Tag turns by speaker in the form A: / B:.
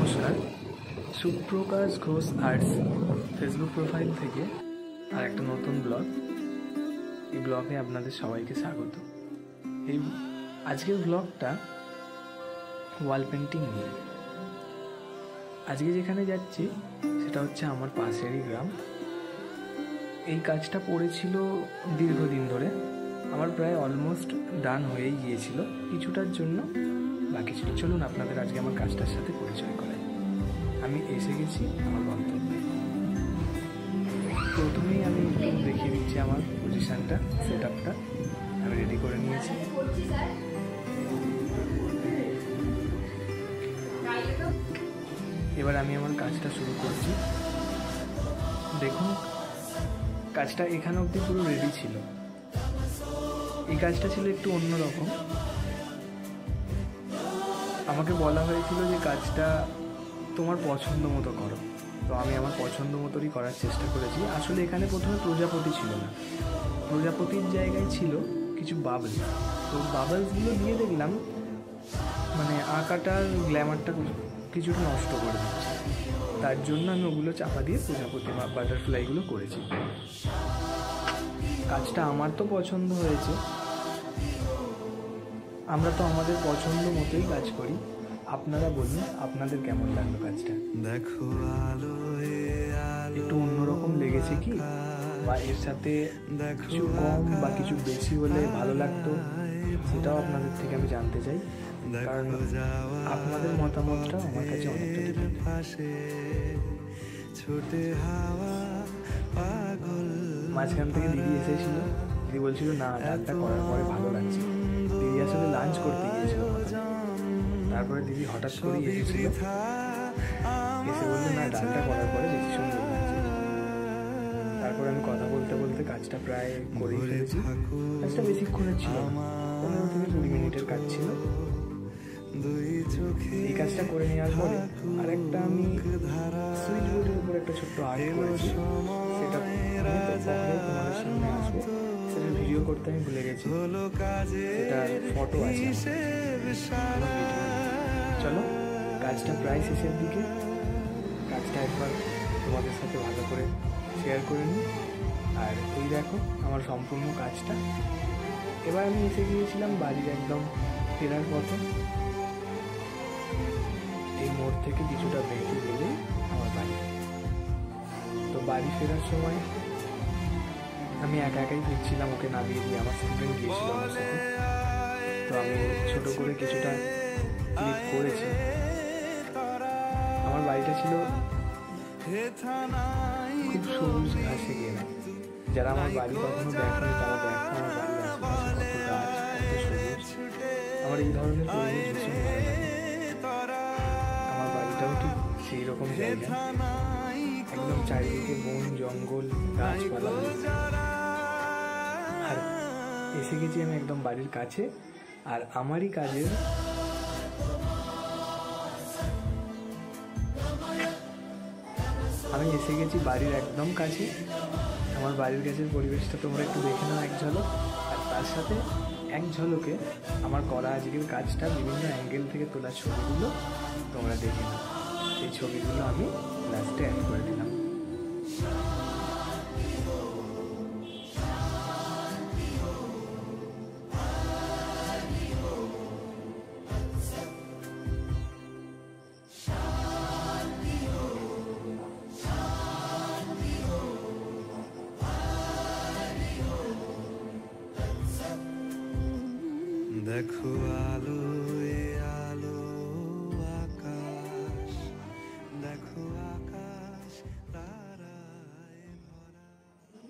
A: নমস্কার, Suprakash Ghosh arts Facebook profile থেকে আর একটা নতুন ব্লগ। এই ব্লগে আপনাদের সবাইকে স্বাগত। এই আজকের ব্লগটা ওয়াল পেন্টিং নিয়ে। আজকে যেখানে যাচ্ছি সেটা হচ্ছে আমার পাশেরই গ্রাম। এই কাজটা পড়েছিল দীর্ঘদিন ধরে, আমার প্রায় অলমোস্ট ডান হয়েই গিয়েছিল, কিছুটার জন্য বাকি ছিল। চলুন আপনাদের আজকে আমার কাজটার সাথে পরিচয় করাই। আমি এসে গেছি আমার গন্তব্যে। প্রথমেই আমি একটু দেখিয়ে দিচ্ছি আমার পজিশানটা, সেট আপটা আমি রেডি করে নিয়েছি। এবার আমি আমার কাজটা শুরু করছি। দেখুন, কাজটা এখানে অবধি পুরো রেডি ছিল। এই কাজটা ছিল একটু অন্যরকম। আমাকে বলা হয়েছিল যে কাজটা তোমার পছন্দ মতো করো, তো আমি আমার পছন্দ মতোই করার চেষ্টা করেছি। আসলে এখানে প্রথমে প্রজাপতি ছিল না, প্রজাপতির জায়গায় ছিল কিছু বাবল। তো বাবলসগুলো দিয়ে দেখলাম মানে আঁকাটার গ্ল্যামারটা কিছুটা নষ্ট করে দিচ্ছে। তার জন্য আমি ওগুলো চাপা দিয়ে প্রজাপতি বা বাটারফ্লাইগুলো করেছি। কাজটা আমার তো পছন্দ হয়েছে। আমরা তো আমাদের পছন্দ মতোই কাজ করি। আপনারা বলুন আপনাদের কেমন লাগলো কাজটা। দেখো একটু অন্যরকম লেগেছে কি, বা এর সাথে কিছু কম বা কিছু বেশি হলে ভালো লাগতো, সেটাও আপনাদের থেকে আমি জানতে চাই। কারণ আপনাদের মতামতটা আমার কাছে অনেকটা ডিপেন্ড। মাঝখান থেকে দিদি এসেছিল, দিদি বলছিল না ডালটা করার পরে ভালো লাগছে। দিদি আসলে লাঞ্চ করতে গিয়েছিল, তারপরে দিদি হঠাৎ করেই এসেছিল, এসে বললো না ডালটা করার পরে বেশি সুন্দর লাগছে। তারপরে আমি কথা বলতে বলতে কাজটা প্রায় করেই ফেলেছি। কাজটা বেশিক্ষণের ছিল, 15 থেকে 20 মিনিটের কাজ ছিল। এই কাজটা করে নেওয়ার পরে আরেকটা আমি সুইচ বোর্ডের উপর একটা ছোট্ট আর্ট করেছি, সেটা তোমাদের সামনে আসবো। সেটা ভিডিও করতে আমি ভুলে গেছি, সেটা ফটো আছে। চলো, কাজটা প্রায় শেষের দিকে। কাজটা একবার তোমাদের সাথে ভালো করে শেয়ার করে নিই। আর এই দেখো আমার সম্পূর্ণ কাজটা। এবার আমি এসে গিয়েছিলাম বাড়ির একদম ফেরার পথে। এই মোড় থেকে কিছুটা বেঁকে গেলে আমার বাড়ি। তো বাড়ি ফেরার সময় আমি একা একাই ফিরছিলাম, ওকে নামিয়ে দিয়ে আমার স্টুডেন্ট গিয়েছিল আমার সাথে। তো আমি ছোট করে কিছুটা ক্লিক করেছি। আমার বাড়িটা ছিল খুব সবুজ ঘাসে ঘেরা। যারা আমার বাড়ি কখনো দেখেনি তারা দেখো আমার বাড়ির আশেপাশে কত গাছ, কত সবুজ। আমার এই ধরনের পরিবেশ ভীষণ ভালো লাগে। আমার বাড়িটাও ঠিক সেই রকম জায়গা, একদম চারিদিকে বন জঙ্গল গাছপালা। আর এসে গেছি আমি একদম বাড়ির কাছে। আর আমারই কাজের আমি এসে গেছি বাড়ির একদম কাছে। আমার বাড়ির কাছের পরিবেশটা তোমরা একটু দেখে নাও এক ঝলক। আর তার সাথে এক ঝলকে আমার করা আজকের কাজটা বিভিন্ন অ্যাঙ্গেল থেকে তোলা ছবিগুলো তোমরা দেখে নাও। এই ছবিগুলো আমি লাস্টে অ্যাড করে দিলাম। দেখো আলো